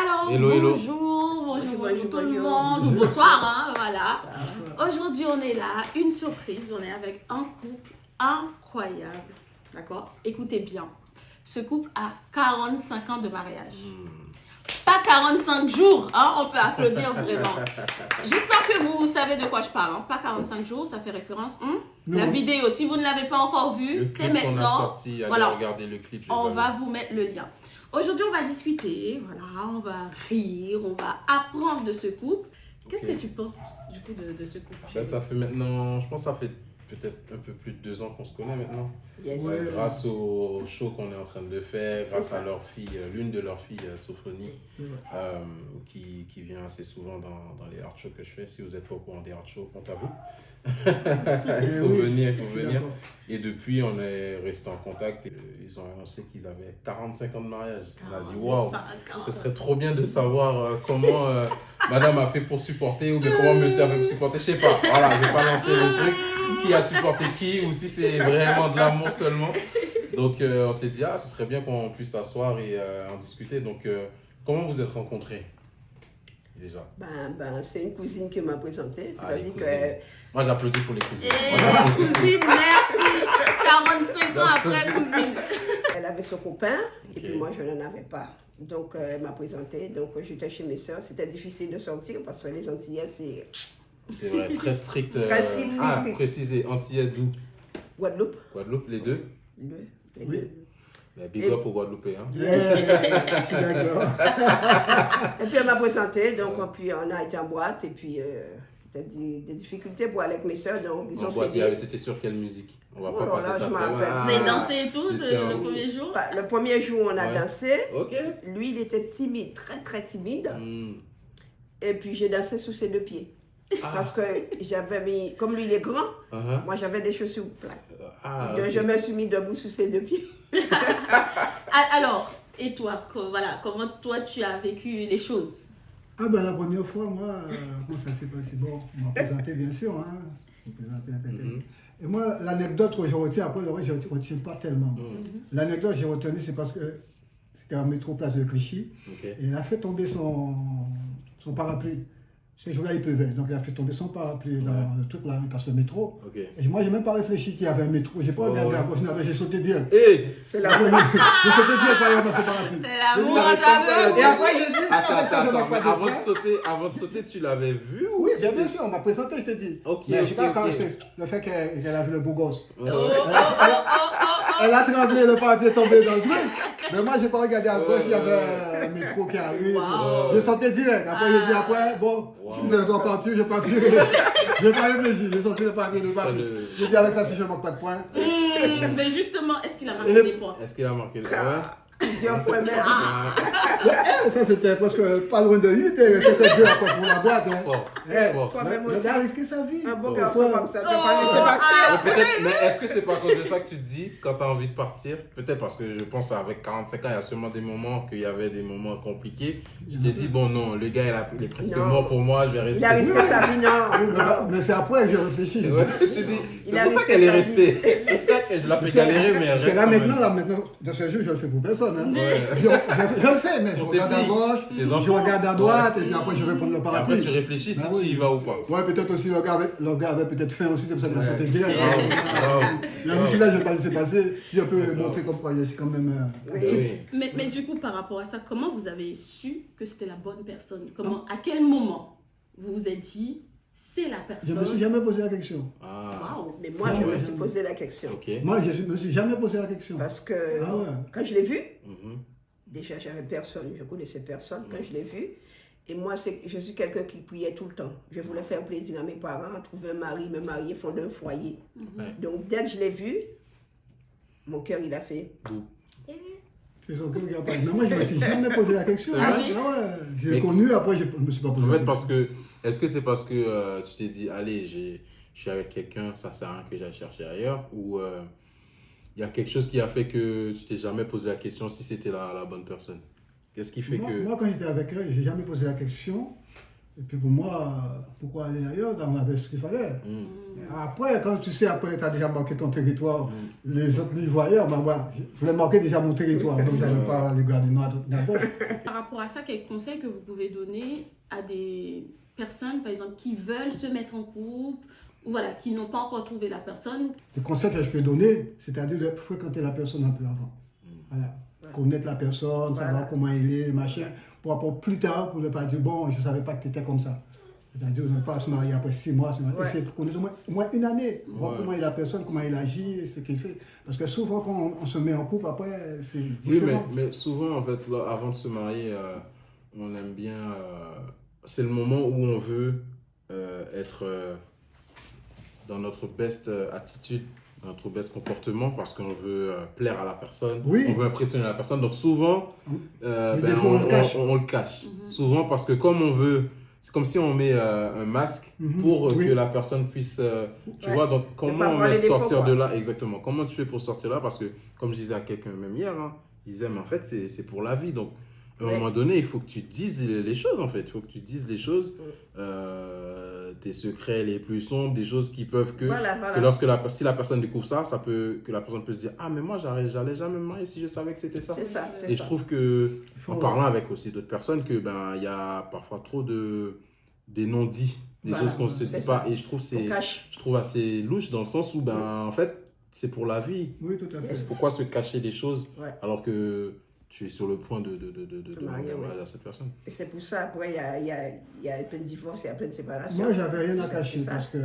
Alors, Hello, hello. bonjour tout le monde. Bonsoir, hein, voilà. Aujourd'hui, on est là, une surprise. On est avec un couple incroyable. D'accord? Écoutez bien. Ce couple a 45 ans de mariage. Pas 45 jours, hein, on peut applaudir vraiment. J'espère que vous savez de quoi je parle. Hein. Pas 45 jours, ça fait référence. La vidéo, si vous ne l'avez pas encore vue, c'est maintenant. On a sorti, allez voilà. regarder le clip. On va vous mettre le lien. Aujourd'hui, on va discuter, voilà, on va rire, on va apprendre de ce couple. Qu'est-ce que tu penses du coup de ce couple? Ben, ça fait maintenant, je pense que ça fait peut-être un peu plus de 2 ans qu'on se connaît maintenant. Yes. Ouais, grâce au show qu'on est en train de faire, grâce à leur fille, l'une de leurs filles, Sophonie, qui vient assez souvent dans les art shows que je fais. Si vous n'êtes pas au courant des art shows, compte à vous. Il faut venir. Et depuis, on est resté en contact. Ils ont annoncé qu'ils avaient 45 ans de mariage. On a dit, waouh, ce serait trop bien de savoir comment madame a fait pour supporter ou bien comment monsieur a fait pour supporter. Je sais pas. Voilà, je vais pas lancer le truc. Qui a supporté qui ou si c'est vraiment de l'amour seulement. Donc, on s'est dit, ce serait bien qu'on puisse s'asseoir et en discuter. Donc, comment vous êtes rencontrés déjà? C'est une cousine qui m'a présentée. C'est-à-dire que... Moi, j'applaudis pour les cousines. Cousine, merci. 45 ans après, cousine. Elle avait son copain et puis moi, je n'en avais pas. Donc, elle m'a présentée. Donc, j'étais chez mes soeurs. C'était difficile de sortir parce que les Antillais, c'est... C'est vrai, très strict. Très strict. Précisé, Antillais d'où? Guadeloupe. Guadeloupe, les deux? Les Oui. deux. Mais big up au Guadeloupéen. Je suis d'accord. Et puis, elle m'a présentée. Donc, puis on a été en boîte. Et puis, c'était des difficultés pour aller avec mes soeurs. Donc, ils ont cédé. C'était sur quelle musique? On va Oh pas là passer là, ça je me très rappelle. loin. Vous avez dansé et tout le premier jour? Le premier jour, on a dansé. Ok. Lui, il était timide, très, très timide. Et puis, j'ai dansé sous ses 2 pieds. Parce que j'avais mis, comme lui il est grand, moi j'avais des chaussures plates. Donc je me suis mis debout sous ses 2 pieds. Alors, et toi, voilà, comment toi tu as vécu les choses? La première fois, moi, comment ça s'est passé? Bon, on m'a présenté bien sûr, hein. Et moi, l'anecdote que je retiens, après le reste, je ne retiens pas tellement. L'anecdote que j'ai retenue, c'est parce que c'était en métro place de Clichy. Et il a fait tomber son parapluie. Ce jour-là, il pleuvait, donc il a fait tomber son parapluie dans le truc là, parce que le métro. Et moi, j'ai même pas réfléchi qu'il y avait un métro. J'ai pas regardé à gauche, j'ai sauté direct. C'est la J'ai sauté direct par exemple dans ce parapluie. L'amour à Et après, je dis ça, mais ça, je n'ai pas de avant de sauter, tu l'avais vu ou Oui, bien sûr, on m'a présenté, je te dis. Mais je sais pas quand le fait qu'elle a vu le beau gosse. Elle a tremblé, le papier est tombé dans le truc. Mais moi, j'ai pas regardé à gauche, il y avait un métro qui arrive. Je sautais direct. Après, j'ai dit bon, si je dois partir, je partir. J'ai pas réfléchi, j'ai sorti le papier de papier. J'ai dit avec ça, si je ne manque pas de points. Mais justement, est-ce qu'il a marqué des points? Est-ce qu'il a marqué des points? Plusieurs points même. Ça, c'était presque pas loin de lui, c'était 2 encore pour la boîte. Toi-même Il a risqué sa vie. Un beau garçon comme ça, tu vas pas laisser partir. Mais est-ce que c'est pas à cause de ça que tu te dis quand tu as envie de partir? Peut-être parce que je pense qu'avec 45 ans, il y a sûrement des moments qu'il y avait des moments compliqués. Tu t'es dit, bon, non, le gars, il est presque mort pour moi, je vais rester. Il a risqué sa vie, non. Mais c'est après que j'ai réfléchi. C'est pour ça qu'elle est restée. C'est ça que je la fais galérer, mais elle Parce reste. que là, maintenant, de ce jour, je le fais pour personne. Hein. Je le fais, mais je regarde à gauche, je regarde à droite, et puis après, je vais prendre le parapluie. Après, tu réfléchis si tu y vas ou pas. Ouais, peut-être aussi, le gars avait peut-être faim aussi, c'est pour ça qu'il a sauté direct. La musique là, je ne vais pas laisser passer. Si je peux montrer comme quoi je suis quand même actif. Mais du coup, par rapport à ça, comment vous avez su que c'était la bonne personne? À quel moment vous vous êtes dit, c'est la personne? Je ne me suis jamais posé la question. Wow. Mais moi, je me suis posé la question. Moi, je ne me suis jamais posé la question. Parce que quand je l'ai vu, déjà, j'avais personne, je connaissais personne quand je l'ai vu. Et moi, je suis quelqu'un qui priait tout le temps. Je voulais faire plaisir à mes parents, trouver un mari, me marier, fonder un foyer. Donc, dès que je l'ai vu, mon cœur, il a fait... C'est son cœur qui a parlé. Mais moi, je ne me suis jamais posé la question. Je l'ai Mais- connu, après, je ne me suis pas posé En la fait, question. est-ce que c'est parce que tu t'es dit, allez, je suis avec quelqu'un, ça sert à rien que j'aille chercher ailleurs, ou il y a quelque chose qui a fait que tu t'es jamais posé la question si c'était la bonne personne? Qu'est-ce qui fait que... Moi, quand j'étais avec elle, je n'ai jamais posé la question. Et puis pour moi, pourquoi aller ailleurs? On avait ce qu'il fallait. Après, quand tu sais, après, tu as déjà marqué ton territoire, les autres les voyaient, je voulais marquer déjà mon territoire, donc je n'allais pas les garder à gauche. Par rapport à ça, quels conseils que vous pouvez donner à des personnes, par exemple, qui veulent se mettre en couple, ou voilà, qui n'ont pas encore trouvé la personne? Le conseil que je peux donner, c'est-à-dire de fréquenter la personne un peu avant. Voilà. Connaître la personne, savoir comment il est, machin, pour après plus tard, pour ne pas dire, bon, je ne savais pas que tu étais comme ça. C'est-à-dire ne pas se marier après 6 mois, essayer de connaître au moins une année, voir comment est la personne, comment il agit, ce qu'il fait. Parce que souvent, quand on se met en couple, après, c'est différent. Oui, mais souvent, en fait, là, avant de se marier, on aime bien... c'est le moment où on veut être dans notre best attitude, notre best comportement, parce qu'on veut plaire à la personne, on veut impressionner la personne. Donc souvent, on le cache. Souvent, parce que comme on veut... C'est comme si on met un masque pour que la personne puisse... tu vois, donc comment on va sortir de là? Exactement. Comment tu fais pour sortir là? Parce que, comme je disais à quelqu'un même hier, il disait, mais en fait, c'est pour la vie. Donc, à un moment donné, il faut que tu dises les choses, en fait. Il faut que tu dises les choses, tes secrets les plus sombres, des choses qui peuvent que... que lorsque si la personne découvre ça, que la personne peut se dire, ah, mais moi, j'allais jamais me marier si je savais que c'était ça. C'est ça. Et je trouve que, en parlant avec aussi d'autres personnes, que il y a parfois trop des non-dits, des choses qu'on ne se dit pas. Et je trouve assez louche dans le sens où, en fait, c'est pour la vie. Oui, tout à fait. Pourquoi se cacher des choses alors que tu es sur le point de marier à cette personne? Et c'est pour ça, après, il y a plein de divorces, il y a plein de séparations. Moi, j'avais rien à cacher parce que,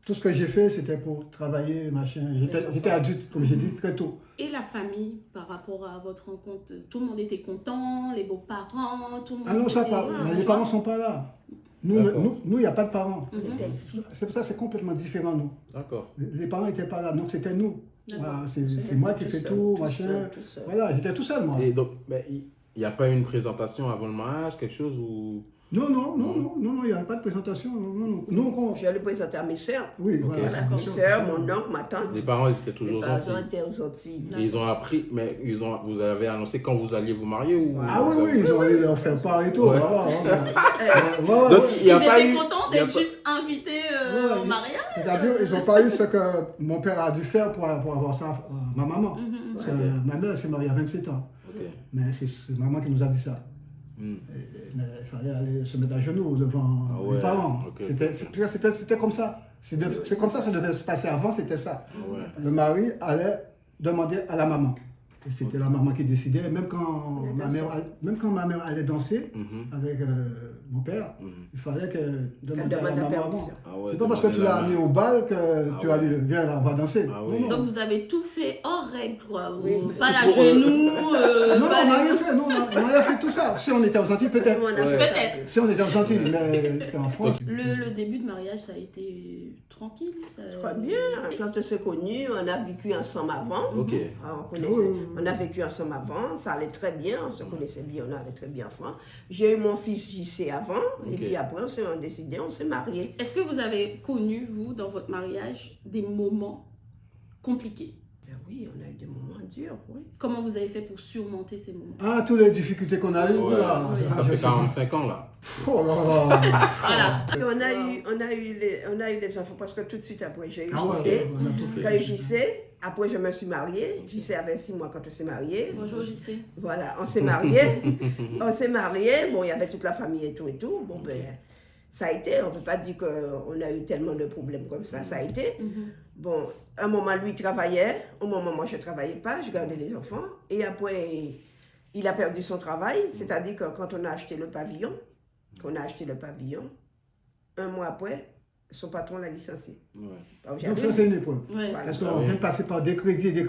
tout ce que j'ai fait, c'était pour travailler, machin. J'étais adulte, comme j'ai dit, très tôt. Et la famille, par rapport à votre rencontre, tout le monde était content, les beaux-parents, tout le monde... Ah non, ça pas. Mais les parents ne sont pas là. Nous, il n'y a pas de parents. C'est pour ça que c'est complètement différent, nous. D'accord. Les parents n'étaient pas là, donc c'était nous. Voilà, c'est moi qui fais tout, machin. Voilà, j'étais tout seul, moi. Et donc, il n'y a pas eu une présentation avant le mariage, quelque chose où... Non, il n'y a pas de présentation. Non. Je vais le présenter à mes soeurs. Oui, voilà. Mes soeurs, mon oncle, ma tante. Les parents, ils étaient toujours gentils. Les parents étaient aux Antilles. Et ils ont appris, mais vous avez annoncé quand vous alliez vous marier ou... Ah oui, ils ont eu leur faire part et tout. Ouais. Donc, ils étaient contents d'être juste invités au mariage. C'est-à-dire, ils n'ont pas eu ce que mon père a dû faire pour avoir ça, ma maman. Parce que ma mère s'est mariée à 27 ans. Mais c'est maman qui nous a dit ça. Il fallait aller se mettre à genoux devant les parents. C'était comme ça. C'est comme ça que ça devait se passer avant, c'était ça. Le mari allait demander à la maman. Et c'était la maman qui décidait, même quand ma mère allait danser avec mon père, il fallait qu'elle demande à la maman avant. C'est pas parce que tu l'as amené au bal que tu as dit, viens là, on va danser. Non. Donc vous avez tout fait hors règle, quoi. Pas à genoux. Non, on n'a rien fait, on n'a rien fait tout ça. Si on était aux Antilles, peut-être. Peut-être. Si on était aux Antilles, mais en France. Le début de mariage, ça a été tranquille. Très bien. Quand on s'est connus, on a vécu ensemble avant. On a vécu ensemble avant, ça allait très bien, on se connaissait bien, on allait très bien ensemble. J'ai eu mon fils JC avant, et puis après on s'est décidé, on s'est mariés. Est-ce que vous avez connu, vous, dans votre mariage, des moments compliqués? Oui, on a eu des moments durs, oui. Comment vous avez fait pour surmonter ces moments? Ah, toutes les difficultés qu'on a eues, ça fait 45 ans là. Oh là là. Voilà. On a eu les enfants parce que tout de suite après j'ai eu JC. On a tout fait. Quand j'ai eu JC, après je me suis mariée. JC avait 6 mois quand on s'est mariés. Bonjour JC. Voilà, on s'est mariés. Bon, il y avait toute la famille et tout. Bon, ça a été, on ne peut pas dire qu'on a eu tellement de problèmes comme ça a été. Bon, un moment, lui, il travaillait. Au moment, moi, je ne travaillais pas. Je gardais les enfants. Et après, il a perdu son travail. C'est-à-dire que quand on a acheté le pavillon, un mois après, son patron l'a licencié. Donc ça, c'est une épreuve. Parce qu'on vient de passer par des crédits.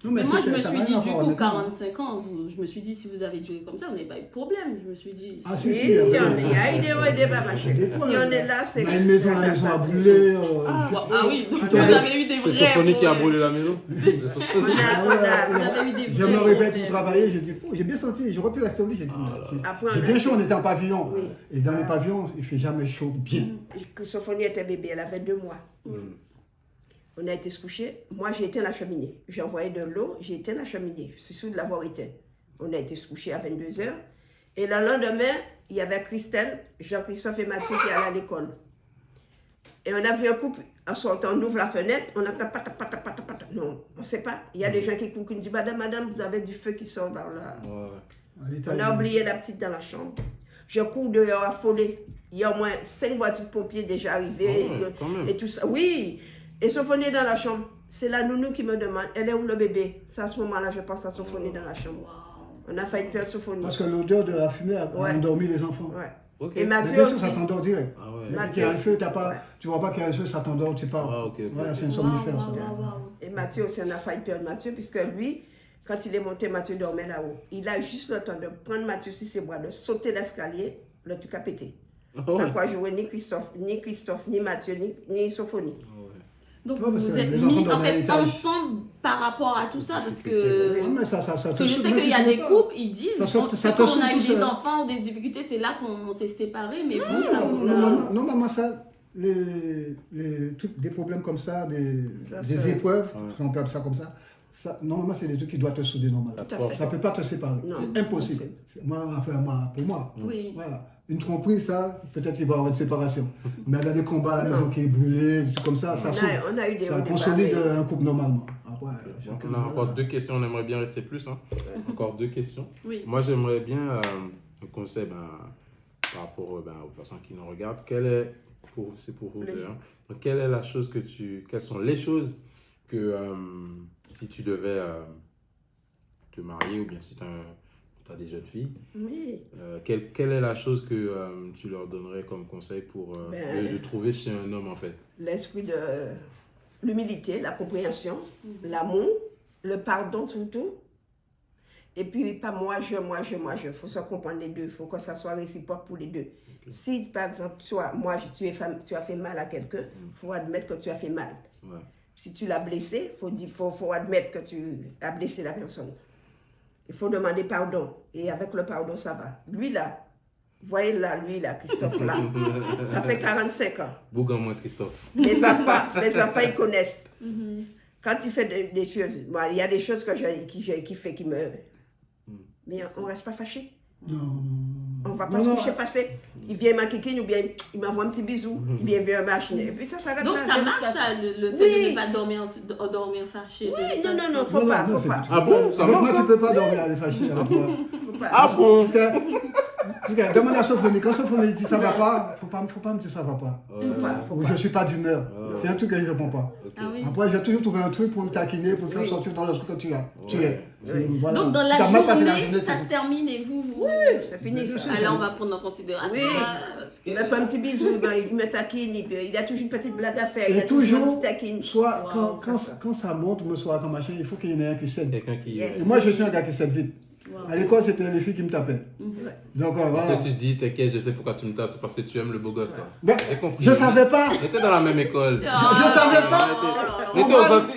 Non, mais moi, je me suis dit, du coup, 45 ans, je me suis dit, si vous avez duré comme ça, vous n'avez pas eu de problème. Je me suis dit... Ah, si, il y a eu des débats, ma chérie. Si on est là, c'est... La maison a brûlé. Ah oui, donc vous avez eu des vrais... C'est Sophonie qui a brûlé la maison. Je me réveille pour travailler, j'ai bien senti, j'aurais pu rester au lit, j'ai bien chaud, on était en pavillon. Et dans les pavillons, il ne fait jamais chaud, bien. Sophonie était bébé, elle avait 2 mois. On a été se coucher. Moi, j'ai éteint la cheminée. J'ai envoyé de l'eau, j'ai éteint la cheminée. Je suis sûre de l'avoir éteint. On a été se coucher à 22h. Et le lendemain, il y avait Christelle, Jean-Christophe et Mathieu qui allaient à l'école. Et on a vu un couple, en sortant, on ouvre la fenêtre, on entend pata. Non, on ne sait pas. Il y a des gens qui courent, qui nous disent, madame, vous avez du feu qui sort par là. On a oublié la petite dans la chambre. Je cours dehors affolée. Il y a au moins 5 voitures de pompiers déjà arrivées. Et tout ça. Oui. Et Sophonie est dans la chambre. C'est la nounou qui me demande, elle est où le bébé? C'est à ce moment-là, je pense à Sophonie dans la chambre. On a failli perdre Sophonie. Parce que l'odeur de la fumée a endormi les enfants. Ouais. Okay. Et Mathieu bien sûr, aussi. ça t'endort direct. Ah ouais. Mais qu'il y a un feu, tu vois pas qu'il y a un feu, ça t'endort, tu pars. Ah, ok. Voilà, c'est une somnifère, ça. Et Mathieu aussi, on a failli perdre Mathieu, puisque lui, quand il est monté, Mathieu dormait là-haut. Il a juste le temps de prendre Mathieu sur ses bras, de sauter l'escalier, le truc a pété. Sans quoi jouer ni Christophe, ni Mathieu, ni Sophonie. Donc Ouais, parce vous que êtes les enfants mis en dormaient à fait l'étage. ensemble par rapport à tout ça, parce que Ouais, mais ça parce que je sais qu'il y a des couples, ils disent quand on a eu des enfants ou des difficultés, c'est là qu'on s'est séparés, mais vous, ça vous a... Normalement, ça, des problèmes comme ça, des épreuves, si on peut appeler ça comme ça, normalement, c'est des trucs qui doivent te souder normalement. Ça ne peut pas te séparer. C'est impossible. Pour moi. Oui. Voilà. Une tromperie, ça, peut-être qu'il va y avoir une séparation. Mais dans des combats à la maison qui est brûlée, des trucs comme ça, ça saute. On a eu des ça consolide un couple normalement. Après, on a encore 2 questions, on aimerait bien rester plus. Encore 2 questions. Oui. Moi, j'aimerais bien un conseil par rapport aux personnes qui nous regardent. C'est pour vous deux. Quelle est la chose quelles sont les choses que si tu devais te marier ou bien si tu as des jeunes filles, Oui. quelle est la chose que tu leur donnerais comme conseil pour de trouver chez un homme en fait? L'esprit de l'humilité, la compréhension, l'amour, le pardon surtout. Et puis, pas moi, je. Il faut se comprendre les deux. Il faut que ça soit réciproque pour les deux. Okay. Si, par exemple, tu as fait mal à quelqu'un, il faut admettre que tu as fait mal. Ouais. Si tu l'as blessé, il faut admettre que tu as blessé la personne. Il faut demander pardon. Et avec le pardon, ça va. Lui, là, voyez là, Christophe, là, ça fait 45 ans. Bougon-moi, Christophe. Les enfants, ils connaissent. Quand il fait des choses, il y a des choses qui fait qui me... Mais on ne reste pas fâché. Non. On ne va pas se coucher fâché. Il vient m'enquiquiner ou bien il m'envoie un petit bisou. Il vient vers ma machine. Et puis ça s'arrête. Donc ça marche, ça, le fait de ne pas dormir fâché. Oui, non, faut pas. Ah bon, ça marche? Moi, tu ne peux pas dormir avec fâché avec moi. Ah bon? Demande à Sophonie. Quand Sophonie dit ça ne va pas, il ne faut pas me dire ça ne va pas. Ou je ne suis pas d'humeur. C'est un truc que je ne réponds pas. Après, je vais toujours trouver un truc pour me taquiner, pour me faire sortir dans le truc que tu es. Voilà. Donc dans la journée, ça se termine et vous... Oui, c'est fini ça. Alors on va prendre en considération ça. Il me fait un petit bisou, il me taquine, il a toujours une petite blague à faire. Et toujours, soit quand ça monte, me soit comme machin, il faut qu'il y en ait un qui cède. Et moi je suis un gars qui cède vite. À l'école, c'était les filles qui me tapaient. Donc voilà. Si tu dis, t'inquiète, je sais pourquoi tu me tapes, c'est parce que tu aimes le beau gosse là. J'ai compris. Je savais pas. On était dans la même école. Je savais pas.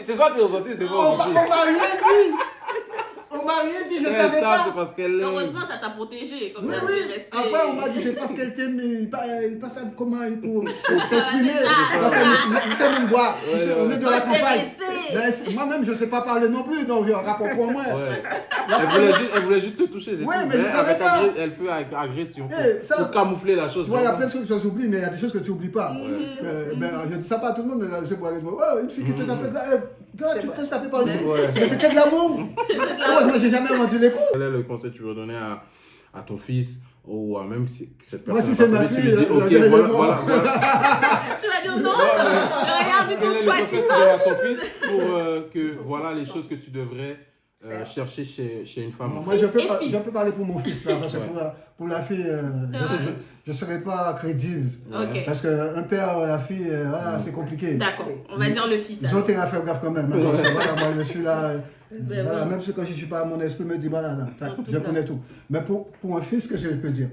C'est soit tu es ressorti, c'est bon. On m'a rien dit. On m'a rien dit, je savais pas. Heureusement, ça t'a protégé. Comme ça, oui. Après, on m'a dit, c'est parce qu'elle t'aime, il passe comment il faut s'exprimer. Parce que nous sommes une boîte, on est dans la campagne. Moi-même, je ne sais pas parler non plus, donc je rapporte pour moi. Elle voulait juste te toucher. Oui, mais je ne savais pas. Elle fait agression pour camoufler la chose. Tu vois, il y a plein de choses que j'oublie, mais il y a des choses que tu n'oublies pas. Je ne dis ça pas à tout le monde, mais je vois une fille qui te tape. Tu peux se taper par une fille. Mais c'était de l'amour. Moi, j'ai jamais rendu les coups. Quel est le conseil que tu veux donner à ton fils ou à même si cette personne? Moi, si c'est ma fille, tu dis, ok, voilà. Tu vas dire non, regarde du tout, choix. Quel est le conseil que tu donnes à ton fils pour que voilà les choses que tu devrais chercher chez une femme? Moi, je peux parler pour mon fils, parce que pour la fille, je ne serais pas crédible. Okay. Parce qu'un père, la fille, c'est compliqué. D'accord, on va dire le fils. Ils ont intérêt à faire gaffe quand même. Voilà, moi, je suis là. Voilà, même si quand je ne suis pas, mon esprit me dit, voilà, je connais tout. Mais pour un fils, ce que je peux dire,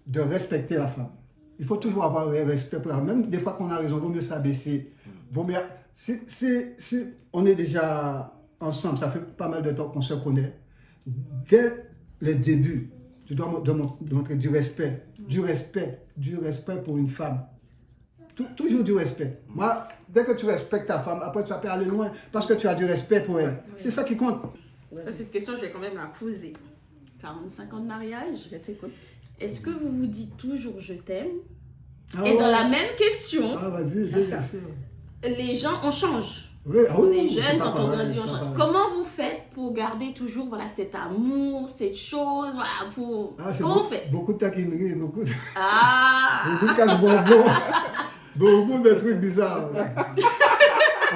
de respecter la femme. Il faut toujours avoir le respect pour la femme. Même des fois qu'on a raison, il vaut mieux s'abaisser. Si on est déjà ensemble, ça fait pas mal de temps qu'on se connaît. Dès le début, tu dois montrer du respect pour une femme. Toujours du respect. Moi, dès que tu respectes ta femme, après tu peux aller loin parce que tu as du respect pour elle. C'est ça qui compte. Ça, cette question, je vais quand même la poser. 45 ans de mariage. Je t'écoute. Est-ce que vous vous dites toujours je t'aime? Ah Et ouais. dans la même question, Ah, vas-y, bien sûr. les gens, on change. Oui, ah On oui, est c'est jeune, pas quand on pareil, grandit, c'est on pas change. pareil. Comment vous faites pour garder toujours voilà, cet amour, cette chose, voilà, pour... Ah, c'est Comment on fait? beaucoup de taquineries, beaucoup de, Ah! beaucoup de casse-bonbons, beaucoup de trucs bizarres.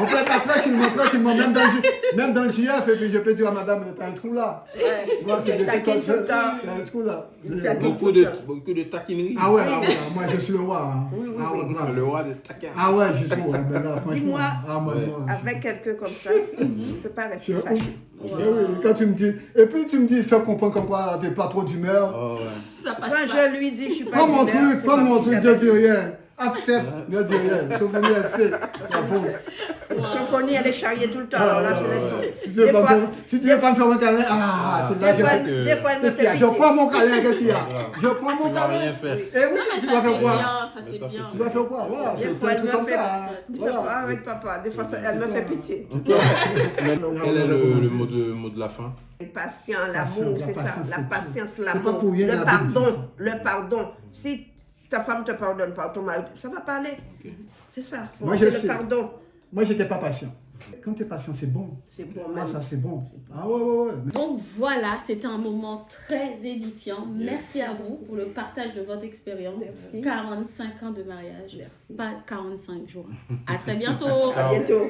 On peut être à toi qui me montre, même dans le JF, et puis je peux dire à madame, t'as un trou là. Tu vois, c'est des trucs comme ça. T'as un trou là. Beaucoup de taquineries. Ah ouais, moi je suis le roi. Hein. Oui, ah ouais, grave. Le roi des taquins. Ah ouais, je trouve. Hein, ben là, franchement. Dis-moi, moi, avec quelqu'un comme ça, tu ne peux pas rester je- fâché. Eh oui, quand tu me dis, et puis tu me dis, fais comprendre comme quoi t'es pas trop d'humeur. Oh, ouais. Ça passe Quand pas. je lui dis, je suis pas Prends mon d'humeur, truc, c'est prends pas mon que truc, j'avais ne dis rien. Accepte, ne dis rien. Sophronie, elle sait. Ah, bon. Symphonie, elle est charriée tout le temps. Alors là, je laisse tomber. Si tu veux Des pas me fois, faire- si tu veux pas me faire un câlin, c'est là des fois, que des fois, elle me qu'est-ce qu'il y fait a? Je pitié. prends mon câlin, qu'est-ce qu'il y a? Je prends mon Tu vas câlin. rien faire. Et oui, Non, mais tu ça vas faire c'est quoi? bien, ça Mais c'est ça bien. Tu vas faire quoi? Voilà, Des c'est fois, un elle truc me comme fait. ça. Hein. Tu peux pas Voilà. avec papa. Des fois, elle me fait pitié. Quel est le mot de la fin? Patient, l'amour, La c'est ça. patience, La c'est patience, tout. C'est pas l'amour. pour rien Le la Bible dit pardon. ça. Le pardon. Si ta femme te pardonne pas, ton mari, ça va pas aller. C'est ça. Moi, C'est je le sais. pardon. Moi, j'étais pas patient. Quand t'es patient, c'est bon. C'est bon, Ah, même. ça, c'est bon. Ah, ouais. Donc voilà, c'était un moment très édifiant. Merci à vous pour le partage de votre expérience. Merci. 45 ans de mariage, Merci. pas 45 jours. À très bientôt. À bientôt.